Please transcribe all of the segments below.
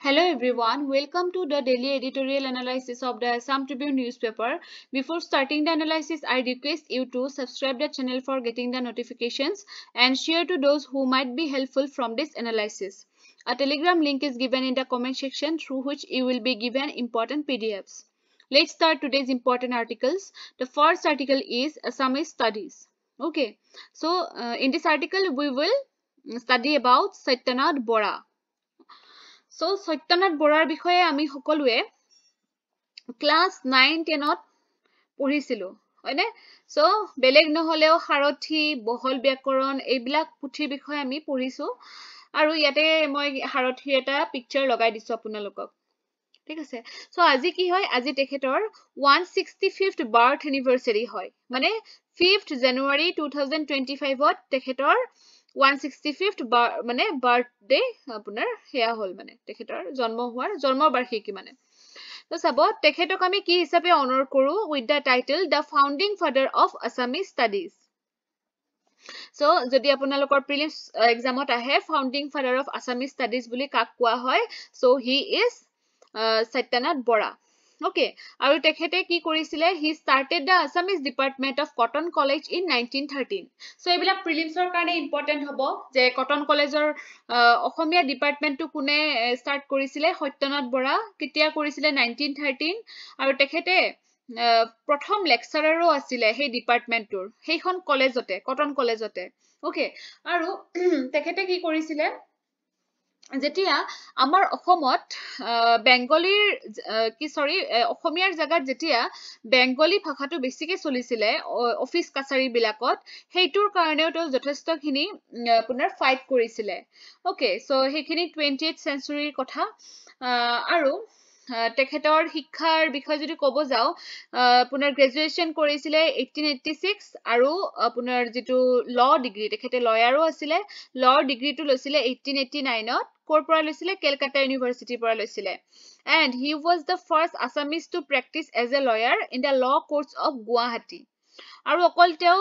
Hello everyone, welcome to the daily editorial analysis of the Assam Tribune newspaper. Before starting the analysis, I request you to subscribe the channel for getting the notifications and share to those who might be helpful from this analysis. A telegram link is given in the comment section through which you will be given important PDFs. Let's start today's important articles. The first article is Assamese studies. Okay, so in this article we will study about Satyanath Bora. So Satyanath Borar বিষয়ে আমি সকলোৱে class 9-10ত পঢ়িছিলো হয়নে so বেলেগ নহলেও সাৰথি বহল ব্যাকৰণ এইবিলাক পুথিৰ বিষয়ে আমি পঢ়িছো আৰু ইয়াতে মই সাৰথিৰ এটা পিকচাৰ লগাই দিছো আপোনালোকক ঠিক আছে সো আজি কি হয় আজি তেখেতৰ 165th বাৰ্থ এনিভাৰ্সাৰী হয় মানে 5th জানুৱাৰী 2025ত তেখেতৰ 165th মানে বাৰ্থডে আপোনাৰ হেয়া হল মানে তেখেতৰ জন্ম বাৰ্ষিকী মানে তো চাব তেখেতক আমি কি হিচাপে অনাৰ কৰো with the title the founding father of Assamese studies so যদি আপোনালোকৰ প্ৰিলিমছ এক্সামত আহে founding father of Assamese studies বুলি কাক কোৱা হয় so he is Satyanath Bora. Okay, আৰু তেখেতে কি কৰিছিলে he started the Assamese department of Cotton College in 1913. So এইবিলাক প্ৰিলিমছৰ কাৰণে ইম্পৰ্টেন্ট হ'ব যে কটন কলেজৰ অসমীয়া ডিপাৰ্টমেন্টটো কোনে ষ্টাৰ্ট কৰিছিলে সত্যনাথ বৰা কেতিয়া কৰিছিলে 1913 আৰু তেখেতে প্ৰথম লেকচাৰাৰো আছিলে সেই ডিপাৰ্টমেন্টৰ সেইখন কলেজতে কটন কলেজতে ওকে আৰু তেখেতে কি কৰিছিলে যেতিয়া আমাৰ অসমত বেংগলীৰ কি সৰি অসমীয়াৰ জাগাত যেতিয়া বেংগলী ভাষাটো বেছিকে চলিছিলে অফিস কাছাৰী বিলাকত হেইটোৰ কাৰণেও তো যথেষ্টখিনি আপোনাৰ ফাইট কৰিছিলে ওকে সো হেখিনি 20th centuryৰ কথা আৰু তেখেতৰ শিক্ষাৰ বিষয়ে যদি ক'ব যাও আপোনাৰ গ্ৰেজুৱেচন কৰিছিলে 1886 আৰু আপোনাৰ যেটো ল ডিগ্ৰী তেখেতে লয়াৰো আছিলে ল ডিগ্ৰীটো লৈছিলে 1889ত কৰ পৰা লৈছিলে কেলকাতা ইউনিভাৰ্সিটিৰ পৰা লৈছিলে and he was the first Assamese to practice as a lawyer in the law courts of Guwahati আৰু অকল তেও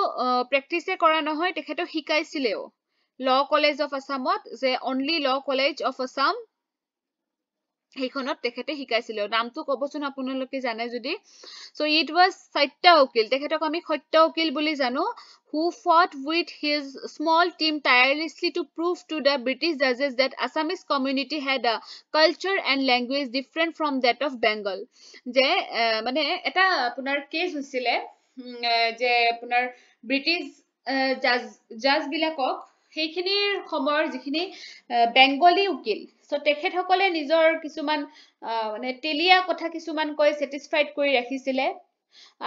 প্ৰেক্টিসে কৰা নহয় তেখেতে শিকাইছিলেও ল কলেজ অফ আসামত যে only law college of Assam হেইখনত তেখেতে শিকাইছিল নামটো কবচোন আপোনালোকে জানে যদি so it was Satya Ukil তেখেতক আমি সত্য উকিল বুলি জানো who fought with his small team tirelessly to prove to the British judges that Assamese community had a culture and language different from that of Bengal যে মানে এটা আপোনাৰ কেস হৈছিলে যে আপোনাৰ ব্ৰিটিছ জাজ বিলাকক সেইখিনিৰ সময়ৰ যিখিনি বেংগলী উকিল সো তেখেতসকলে নিজৰ কিছুমান মানে তেলিয়া কথা কিছুমান কৈ স্যাটিসফাইড কৰি ৰাখিছিলে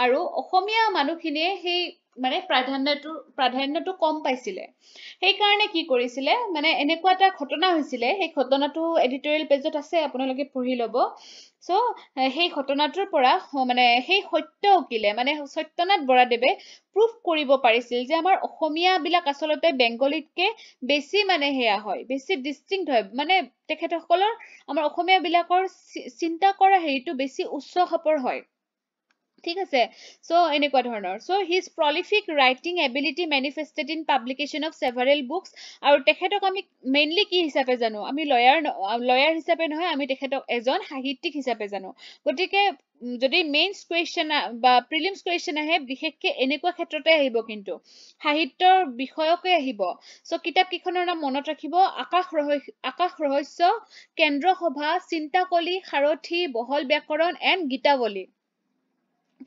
আৰু অসমীয়া মানুহখিনিয়ে সেই মানে প্ৰাধান্যটো কম পাইছিলে সেই কাৰণে কি কৰিছিলে মানে এনেকুৱা এটা ঘটনা হৈছিলে সেই ঘটনাটো এডিটৰিয়েল পেজত আছে আপোনালোকে পঢ়ি লব সো সেই ঘটনাটোৰ পৰা মানে সেই সত্য উকিলে মানে সত্যনাথ বৰাদেৱে প্ৰুফ কৰিব পাৰিছিল যে আমাৰ অসমীয়া বিলাক আসলতে বেংগলীতকে বেছি মানে হেয়া হয় বেছি ডিস্টিংক্ট হয় মানে তেখেতসকলৰ আমাৰ অসমীয়া বিলাকৰ চিন্তা কৰা হেৰিটো বেছি উচ্চ খাপৰ হয় ঠিক আছে সো এনেকুৱা ধৰণৰ so his prolific writing ability manifested in publication of several books আৰু তেখেতক আমি মেইনলি কি হিচাপে জানো আমি লয়াৰ হিচাপে নহয় আমি তেখেতক এজন সাহিত্যিক হিচাপে জানো গতিকে যদি মেইনছ কোৱেশ্চন বা প্ৰিলিমছ কোৱেশ্চন আহে বিশেষকৈ এনেকুৱা ক্ষেত্ৰতে আহিব কিন্তু সাহিত্যৰ বিষয়কে আহিব সো কিতাপ কিখনৰ নাম মনত ৰাখিব আকাশ ৰহস্য কেন্দ্ৰ সভা চিন্তাকলি সাৰথি বহল ব্যাকৰণ এণ্ড গীতাৱলী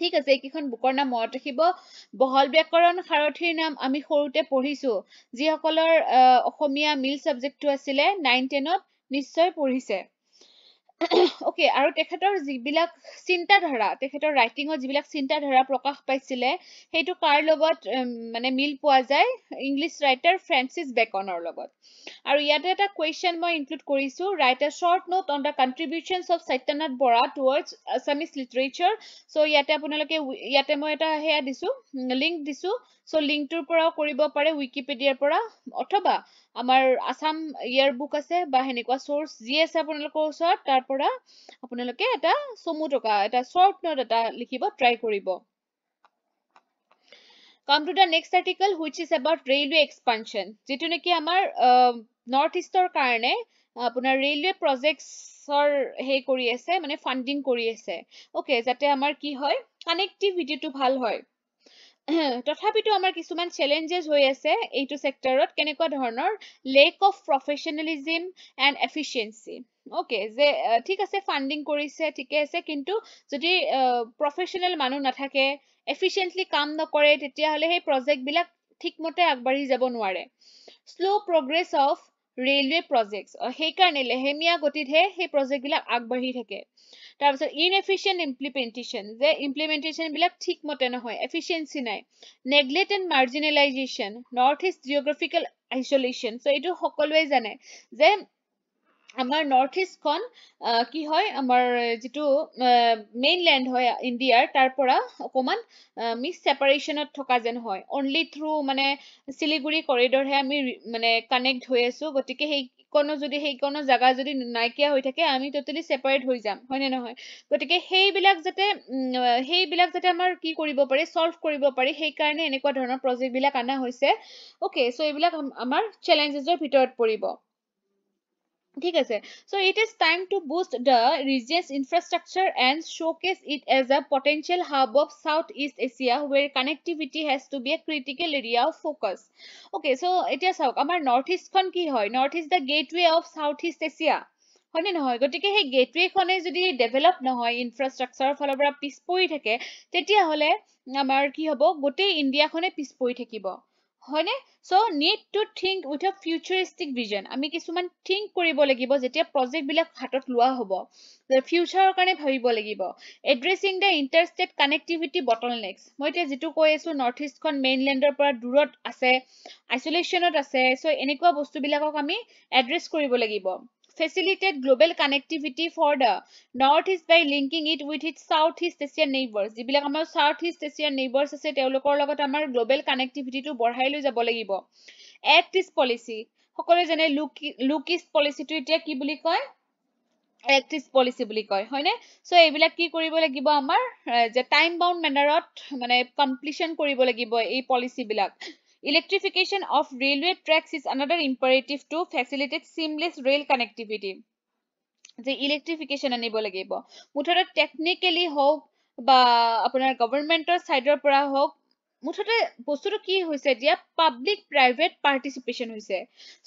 ঠিক আছে এইকিখন বুকৰ নাম মনত ৰাখিব বহল ব্যাকৰণ সাৰথিৰ নাম আমি সৰুতে পঢ়িছো যিসকলৰ অসমীয়া মিল সাবজেক্টটো আছিলে 9-10ত নিশ্চয় পঢ়িছে ওকে আৰু তেখেতৰ যিবিলাক চিন্তাধাৰা তেখেতৰ ৰাইটিঙত যিবিলাক চিন্তাধাৰা প্ৰকাশ পাইছিলে হেইটো কাৰ লগত মানে মিল পোৱা যায় ইংলিছ ৰাইটাৰ ফ্ৰান্সিছ বেকনৰ লগত আৰু ইয়াতে এটা কোৱেশ্চন মই ইনক্লুড কৰিছো write a short note on the contributions of Satyanath Bora towards Assamese literature so ইয়াতে আপোনালোকে ইয়াতে মই এটা হেয়া দিছো লিংক দিছো সো লিংকটোৰ পৰাও কৰিব পাৰে উইকিপিডিয়াৰ পৰা অথবা আমাৰ আসাম ইয়াৰ বুক আছে বা হেনেকুৱা সোৰ্স যি আছে আপোনালোকৰ ওচৰত তাৰ পৰা আপোনালোকে এটা সমুটকা এটা শৰ্ট নোট এটা লিখিব ট্ৰাই কৰিব Come to the next article which is about railway expansion যেটো নেকি আমাৰ নৰ্থ ইষ্টৰ কাৰণে আপোনাৰ ৰেলৱে প্ৰজেক্টছৰ হে কৰি আছে মানে ফান্ডিং কৰি আছে ওকে যাতে আমাৰ কি হয় কানেক্টিভিটিটো ভাল হয় তথাপিতো আমাৰ কিছুমান চেলেঞ্জেছ হৈ আছে এইটো সেক্টৰত কেনেকুৱা ধৰণৰ lack of professionalism and efficiency okay যে ঠিক আছে ফান্ডিং কৰিছে ঠিকে আছে কিন্তু যদি প্ৰফেশনেল মানুহ নাথাকে এফিচিয়েন্টলি কাম নকৰে তেতিয়াহ'লে সেই প্ৰজেক্টবিলাক ঠিকমতে আগবাঢ়ি যাব নোৱাৰে slow' progress of railway projects সেইকাৰণে লেহেমীয়া গতিতহে সেই প্ৰজেক্টবিলাক আগবাঢ়ি থাকে তাৰপিছত ইনএফিচিয়েণ্ট ইমপ্লিমেণ্টেশ্যন যে ইমপ্লিমেণ্টেশ্যনবিলাক ঠিকমতে নহয় এফিচিয়েঞ্চি নাই neglect and marginalisation north east geographical isolation so' এইটো সকলোৱে জানে যে আমাৰ নৰ্থ ইষ্টখন কি হয় আমাৰ যিটো মেইনলেণ্ড হয় ইণ্ডিয়াৰ তাৰ পৰা অকণমান মিছ ছেপাৰেশ্যনত থকা যেন হয় অনলি থ্ৰু মানে শিলিগুৰি কৰিডৰহে আমি মানে কানেক্ট হৈ আছো গতিকে সেইকণো জাগা যদি নাইকিয়া হৈ থাকে আমি টোটেলি ছেপাৰেট হৈ যাম হয়নে নহয় গতিকে সেইবিলাক যাতে আমাৰ কি কৰিব পাৰি ছল্ভ কৰিব পাৰি সেইকাৰণে এনেকুৱা ধৰণৰ প্ৰজেক্টবিলাক অনা হৈছে অ'কে চ' এইবিলাক আমাৰ চেলেঞ্জেছৰ ভিতৰত পৰিব ঠিক আছে so it is time to boost the region's infrastructure and showcase it as a potential hub of Southeast Asia where connectivity has to be a critical area of focus okay so এতিয়া চাওক আমাৰ north ইষ্টখন কি হয় north east the gateway of Southeast Asia হয়নে নহয় গতিকে সেই গেটৱেখনে যদি ডেভেলপ নহয় ইনফ্ৰাষ্ট্ৰাকচাৰৰ ফালৰ পৰা পিছ পৰি থাকে তেতিয়াহ'লে আমাৰ কি হ'ব গোটেই ইণ্ডিয়াখনে পিছ পৰি থাকিব হয়নে so need to think with a futuristic vision আমি কিছুমান think কৰিব লাগিব যেতিয়া প্ৰজেক্ট বিলাক হাতত লোৱা হ'ব ফিউচাৰৰ কাৰণে ভাবিব লাগিব addressing the interstate connectivity bottlenecks মই এতিয়া যেটো কৈ আছো নৰ্থ ইষ্টখন মেইনলেণ্ডৰ পৰা দূৰত আছে আইসোলেশনত আছে so এনেকুৱা বস্তুবিলাকক আমি এড্ৰেছ কৰিব লাগিব facilitate global connectivity for the northeast by linking it with its southeast asian neighbors যিবিলাক আমাৰ southeast asian neighbors আছে তেওঁলোকৰ লগত আমাৰ global connectivity টো বঢ়াই লৈ যাব লাগিব act is policy সকলোৱে জানে look is policy টো এতিয়া কি বুলি কয় act is policy বুলি কয় হয়নে সো এইবিলাক কি কৰিব লাগিব আমাৰ যে টাইম বাউণ্ড মেনাৰত মানে কমপ্লিশন কৰিব লাগিব এই পলিচি বিলাক electrification of railway tracks is another imperative to facilitate seamless rail connectivity যে ইলেক্ট্ৰিফিকেশ্যন আনিব লাগিব মুঠতে টেকনিক্যালি হওক বা আপোনাৰ গভৰ্ণমেণ্টৰ সাইডৰ পৰা হওক মুঠতে বস্তুটো কি হৈছে এতিয়া পাব্লিক প্ৰাইভেট পাৰ্টিচিপেশ্যন হৈছে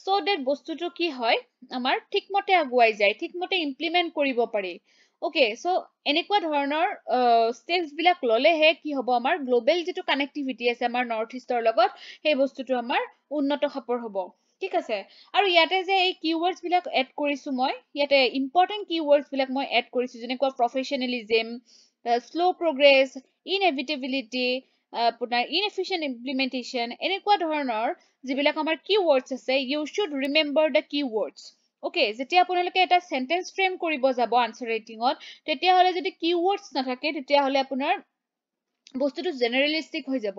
সো দ্যাট বস্তুটো কি হয় আমাৰ ঠিকমতে আগুৱাই যায় ঠিকমতে ইমপ্লিমেণ্ট কৰিব পাৰি ওকে সো এনেকুৱা ধৰণৰ ষ্টেপছ বিলাক ললেহে কি হ'ব আমাৰ গ্লোবেল যিটো কানেক্টিভিটি আছে আমাৰ নৰ্থ ইষ্টৰ লগত সেই বস্তুটো আমাৰ উন্নত খাপৰ হ'ব ঠিক আছে আৰু ইয়াতে যে এই কিৱৰ্ডছ বিলাক এড কৰিছো মই ইয়াতে ইম্পৰ্টেন্ট কিৱৰ্ডছ বিলাক মই এড কৰিছো যেনেকুৱা প্ৰফেশনেলিজম স্লো প্ৰগ্ৰেছ ইনএভিটেবিলিটি আপোনাৰ ইনএফিচিয়েন্ট ইমপ্লিমেন্টেশ্যন এনেকুৱা ধৰণৰ যিবিলাক আমাৰ কিৱৰ্ডছ আছে you should remember the keywords okay যেতিয়া আপোনালোকে এটা সেন্টেন্স ফ্ৰেম কৰিব যাব আনসাৰ ৰাইটিঙত তেতিয়াহ'লে যদি কিৱৰ্ডছ নাথাকে তেতিয়াহ'লে আপোনাৰ বস্তুটো জেনাৰেলিস্টিক হৈ যাব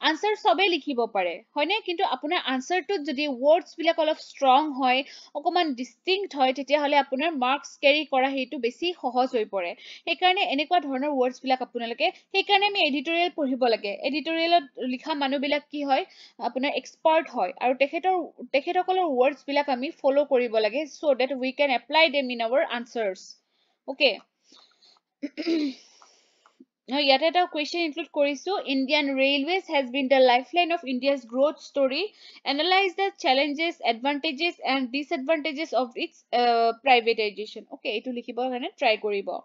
আনসাৰ সবে লিখিব পাৰে হয়নে কিন্তু আপোনাৰ আনসাৰটোত যদি ওয়াৰ্ডছ বিলাক অলপ ষ্ট্ৰং হয় অকমান ডিস্টিংক্ট হয় তেতিয়াহ'লে আপোনাৰ মাৰ্কস ক্যাৰি কৰা হেতু বেছি সহজ হৈ পৰে সেইকাৰণে এনেকুৱা ধৰণৰ ওয়াৰ্ডছ বিলাক আপোনালোকে সেইকাৰণে আমি এডিটৰিয়েল পঢ়িব লাগে এডিটৰিয়েলত লিখা মানুহবিলাক কি হয় আপোনাৰ এক্সপাৰ্ট হয় আৰু তেখেতসকলৰ ওয়াৰ্ডছ বিলাক আমি ফলো কৰিব লাগে so that we can apply them in our answers okay Now, yet a question include Korisu. Indian Railways has been the lifeline of India's growth story. Analyze the challenges, advantages, and disadvantages of its privatization. Okay, it will try koribo.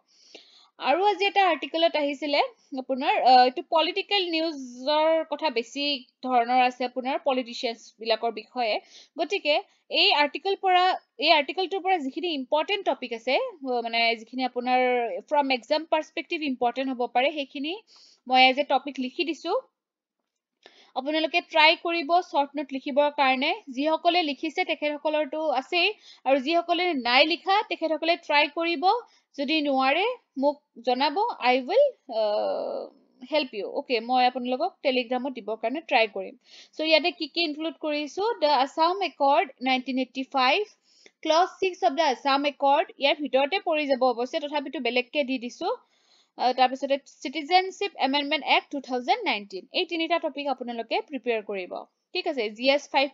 আৰু আজি এটা আৰ্টিকেলত আহিছিলে আপোনাৰ এইটো political নিউজৰ কথা বেছি ধৰণৰ আছে আপোনাৰ পলিটিচিয়ানছ বিলাকৰ বিষয়ে গতিকে এই আৰ্টিকেলটোৰ পৰা যিখিনি ইম্পৰ্টেন্ট টপিক আছে মানে যিখিনি আপোনাৰ ফ্ৰম এক্সাম পাৰ্সপেক্টিভ ইম্পৰ্টেন্ট হ'ব পাৰে সেইখিনি মই এজ এ টপিক লিখি দিছো আপোনালোকে ট্ৰাই কৰিব শৰ্ট নোট লিখিবৰ কাৰণে যিসকলে লিখিছে তেখেতসকলৰটো আছেই আৰু যিসকলে নাই লিখা তেখেতসকলে ট্ৰাই কৰিব যদি নোৱাৰে মোক জনাব আই উইল হেল্প ইউ ওকে মই আপোনালোকক টেলিগ্ৰামত দিবৰ কাৰণে ট্ৰাই কৰিম সো ইয়াতে কি ইনক্লুড কৰিছো the Assam accord 1985 clause 6 of the Assam accord ইয়াৰ ভিতৰতে পৰি যাব অৱশ্যে তথাপিতো বেলেগকে দি দিছো তাৰপিছতে সিটিজেনশিপ এমেন্ডমেন্ট এক্ট 2019 এই তিনিটা টপিক আপোনালোকে প্ৰিপেয়াৰ কৰিব ঠিক আছে GS5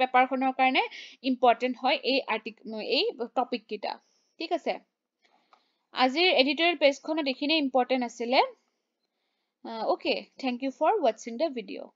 পেপাৰখনৰ কাৰণে ইম্পৰ্টেণ্ট হয় এই টপিক কেইটা ঠিক আছে আজিৰ এডিটৰিয়েল পেজখনত এইখিনি ইম্পৰ্টেণ্ট আছিলে okay thank you for watching the video